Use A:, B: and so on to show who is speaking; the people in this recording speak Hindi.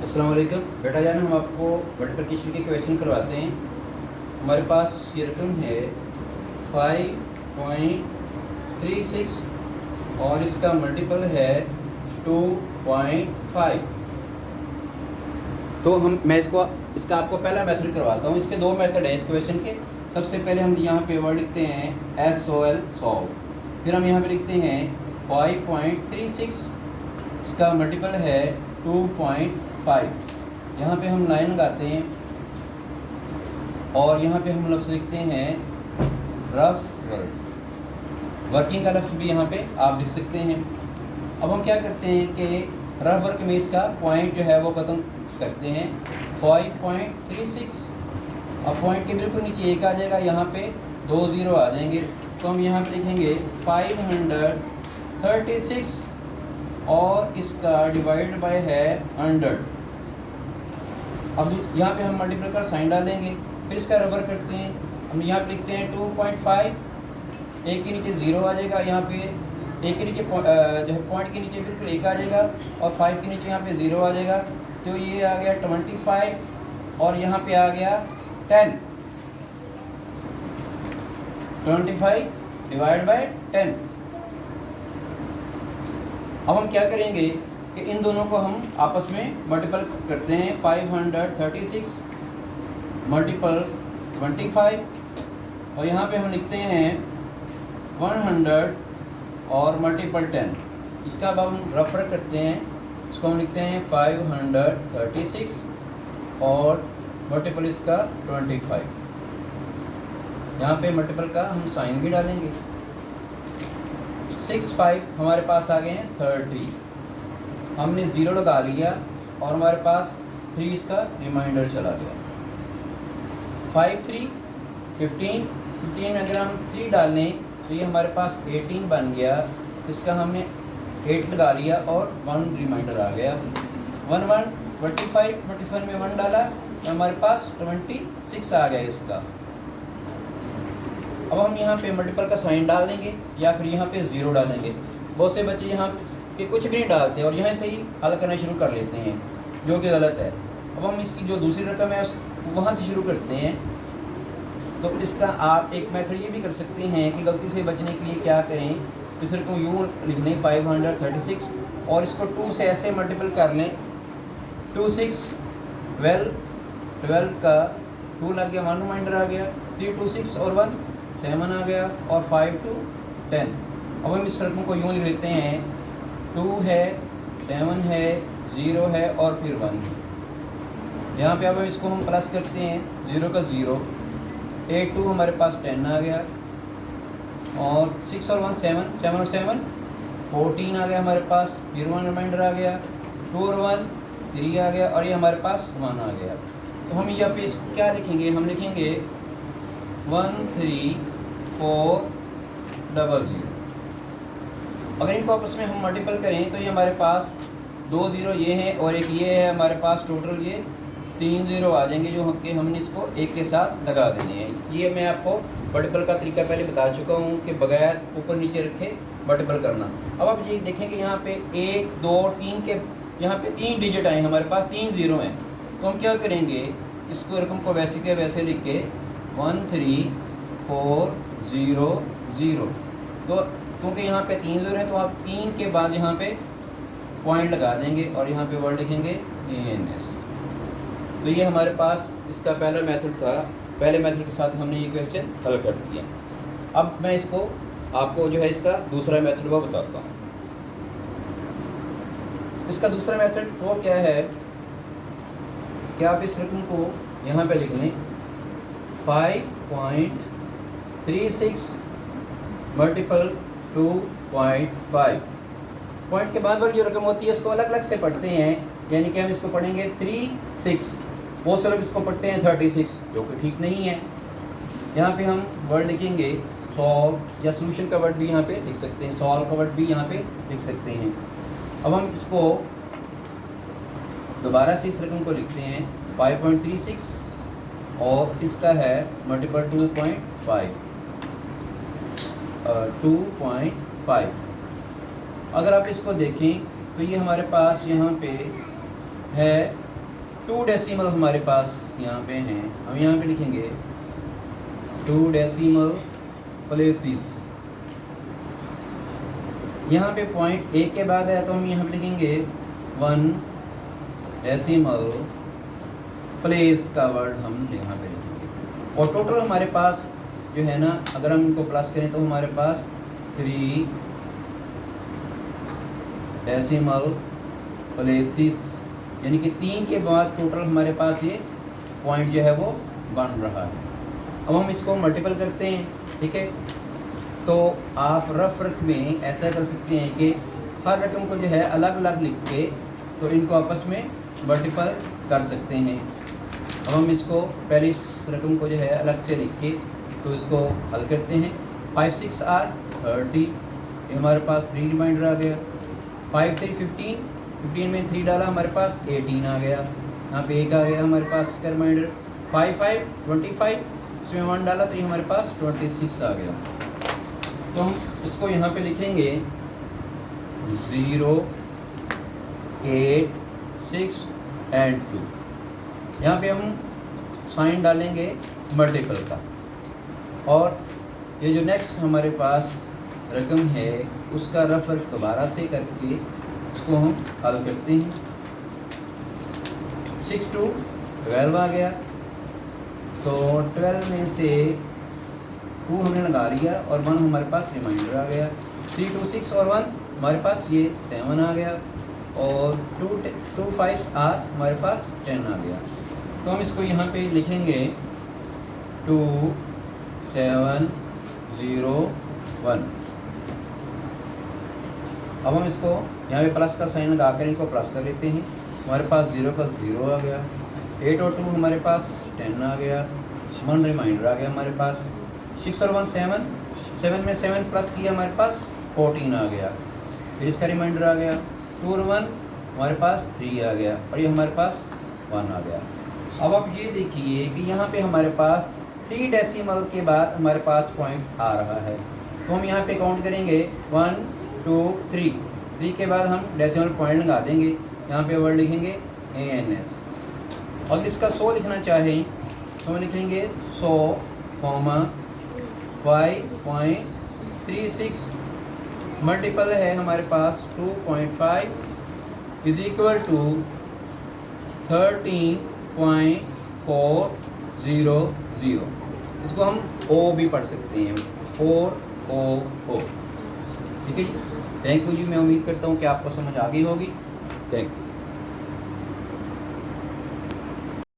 A: अस्सलाम वालेकुम बेटा जान, हम आपको मल्टीप्लिकेशन के क्वेश्चन करवाते हैं। हमारे पास ये रकम है 5.36 और इसका मल्टीपल है 2.5। तो मैं इसका आपको पहला मेथड करवाता हूँ। इसके दो मेथड है इस क्वेश्चन के। सबसे पहले हम यहाँ पे वर्ड लिखते हैं SOL सॉल्व। फिर हम यहाँ पे लिखते हैं 5.36 इसका मल्टीपल है 2.5। यहाँ पे हम लाइन लगाते हैं और यहाँ पे हम लफ्ज़ लिखते हैं रफ वर्क। वर्किंग का लफ्ज़ भी यहाँ पे आप लिख सकते हैं। अब हम क्या करते हैं कि रफ वर्क में इसका पॉइंट जो है वो ख़त्म करते हैं 5.36। अब पॉइंट के बिल्कुल नीचे एक आ जाएगा, यहाँ पे 2 ज़ीरो आ जाएंगे। तो हम यहाँ पे लिखेंगे 536 और इसका डिवाइड बाय है 100। अब यहाँ पे हम मल्टीपल का साइन डालेंगे, फिर इसका रबर करते हैं। हम यहाँ पे लिखते हैं 2.5, एक के नीचे 0 आ जाएगा, यहाँ पे एक के नीचे जो है पॉइंट के नीचे बिल्कुल एक आ जाएगा और 5 के नीचे यहाँ पे 0 आ जाएगा। तो ये आ गया 25 और यहाँ पे आ गया 10। 25 डिवाइड बाय 10। अब हम क्या करेंगे कि इन दोनों को हम आपस में मल्टीपल करते हैं। 536 मल्टीपल 25 और यहाँ पे हम लिखते हैं 100 और मल्टीपल 10। इसका अब हम रेफर करते हैं, इसको हम लिखते हैं 536 और मल्टीपल इसका 25। यहाँ पे मल्टीपल का हम साइन भी डालेंगे। 6 5 हमारे पास आ गए हैं 30। हमने 0 लगा लिया और हमारे पास 3 इसका रिमाइंडर चला गया। 5 3 15 अगर हम 3 डाल लें तो ये हमारे पास 18 बन गया। इसका हमने 8 लगा लिया और 1 रिमाइंडर आ गया। 1 1 25 में 1 डाला तो हमारे पास 26 आ गया इसका। अब हम यहाँ पे मल्टीपल का साइन डाल देंगे या फिर यहाँ पे 0 डालेंगे। बहुत से बच्चे यहाँ पे कुछ भी नहीं डालते और यहाँ से ही हल करना शुरू कर लेते हैं, जो कि गलत है। अब हम इसकी जो दूसरी रकम है वहाँ से शुरू करते हैं। तो इसका आप एक मेथड ये भी कर सकते हैं कि गलती से बचने के लिए क्या करें, इस रकम यूँ लिख लें 536 और इसको 2 से ऐसे मल्टीपल कर लें। 2 6 12 का 2 लग गया, 1 रिमाइंडर आ गया। 3 2 6 और 1 7 आ गया और 5 2 10। अब हम इस रकम को यूँ लिख लेते हैं 2 है 7 है 0 है और फिर 1 है। यहाँ पे अब इसको हम प्लस करते हैं, 0 का 0 8 2 हमारे पास 10 आ गया और 6 और 1 7 7 और 7 14 आ गया हमारे पास। फिर 1 रिमाइंडर आ गया, 2 और 1 3 आ गया और ये हमारे पास 1 आ गया। तो हम यहाँ पे इसको क्या लिखेंगे, हम लिखेंगे 13400। अगर इनको आपस में हम मल्टीपल करें तो ये हमारे पास 2 ज़ीरो ये हैं और एक ये है, हमारे पास टोटल ये 3 ज़ीरो आ जाएंगे जो हमने इसको एक के साथ लगा देने हैं। ये मैं आपको मल्टीपल का तरीका पहले बता चुका हूँ कि बगैर ऊपर नीचे रखे मल्टीपल करना। अब आप ये देखें कि यहाँ पे 1 2 3 के यहाँ पे 3 डिजिट आए, हमारे पास 3 ज़ीरो हैं। तो हम क्या करेंगे, इसको रकम को वैसे के वैसे लिख के 13400। तो क्योंकि यहाँ पे 3 ज़ीरो हैं तो आप 3 के बाद यहाँ पे पॉइंट लगा देंगे और यहाँ पे वर्ड लिखेंगे ANS। तो ये हमारे पास इसका पहला मेथड था। पहले मेथड के साथ हमने ये क्वेश्चन हल कर दिया। अब मैं इसको आपको जो है इसका दूसरा मेथड वो बताता हूँ। इसका दूसरा मेथड वो क्या है कि आप इस रकम को यहाँ पे लिख लें 5.36 मल्टीपल 2.5। पॉइंट के बाद वाली जो रकम होती है उसको अलग अलग से पढ़ते हैं, यानी कि हम इसको पढ़ेंगे 3 6। बहुत से लोग इसको पढ़ते हैं 36, जो कि ठीक नहीं है। यहाँ पे हम वर्ड लिखेंगे सॉल्व या सोल्यूशन का वर्ड भी यहाँ पे लिख सकते हैं, सॉल्व का वर्ड भी यहाँ पे लिख सकते हैं। अब हम इसको दोबारा से इस रकम को लिखते हैं 5.36 और इसका है मल्टीपल 2.5। अगर आप इसको देखें तो ये हमारे पास यहाँ पे है 2 डेसिमल हमारे पास यहाँ पे हैं, हम यहाँ पे लिखेंगे 2 डेसिमल प्लेसेस। यहाँ पे पॉइंट 1 के बाद है तो हम यहाँ पे लिखेंगे 1 डेसिमल प्लेस का वर्ड हम यहाँ पे लिखेंगे। और टोटल हमारे पास जो है ना, अगर हम इनको प्लस करें तो हमारे पास 3 डेसिमल प्लेसेस, यानी कि 3 के बाद टोटल हमारे पास ये पॉइंट जो है वो बन रहा है। अब हम इसको मल्टीपल करते हैं, ठीक है। तो आप रफ में ऐसा कर सकते हैं कि हर रकम को जो है अलग अलग लिख के तो इनको आपस में मल्टीपल कर सकते हैं। अब हम इसको पहले इस रकम को जो है अलग से लिख के तो इसको हल करते हैं। 5 6 आर 30, ये हमारे पास 3 रिमाइंडर आ गया। 5 3 15, 15 में 3 डाला हमारे पास 18 आ गया। यहाँ पे 1 आ गया हमारे पास इसका रिमाइंडर। 5 5 25, इसमें 1 डाला तो ये हमारे पास 26 आ गया। तो हम इसको यहाँ पे लिखेंगे 0 8 6 एंड 2। यहाँ पे हम साइन डालेंगे मल्टीपल का, और ये जो नेक्स्ट हमारे पास रकम है उसका रफ दोबारा से करके इसको हम हल करते हैं। 6 2 12 आ गया, तो 12 में से 2 हमने लगा लिया और 1 हमारे पास रिमाइंडर आ गया। 3 2 6 और 1 हमारे पास ये 7 आ गया, और 2 5 आर हमारे पास 10 आ गया। तो हम इसको यहाँ पे लिखेंगे 2 7 0 1। अब हम इसको यहाँ पे प्लस का साइन लगा कर इनको प्लस कर लेते हैं। हमारे पास 0 का 0 आ गया। 8 और 2 हमारे पास 10 आ गया। 1 रिमाइंडर आ गया हमारे पास। 6 और 1 7, 7 में 7 प्लस किया हमारे पास 14 आ गया। फिर इसका रिमाइंडर आ गया। 2 और 1 हमारे पास 3 आ गया, और ये हमारे पास 1 आ गया। अब आप ये देखिए कि यहाँ पे हमारे पास 3 डेसिमल के बाद हमारे पास पॉइंट आ रहा है। तो हम यहाँ पे काउंट करेंगे 1 2 3। 3 के बाद हम डेसिमल पॉइंट लगा देंगे। यहाँ पे वर्ड लिखेंगे ANS। और इसका 100 लिखना चाहें तो हम लिखेंगे 100, 5.36 मल्टीपल है हमारे पास 2.5 इज इक्वल टू 13.400। इसको हम O भी पढ़ सकते हैं, 400। ठीक है जी, थैंक यू जी। मैं उम्मीद करता हूँ कि आपको समझ आ गई होगी। Thank you.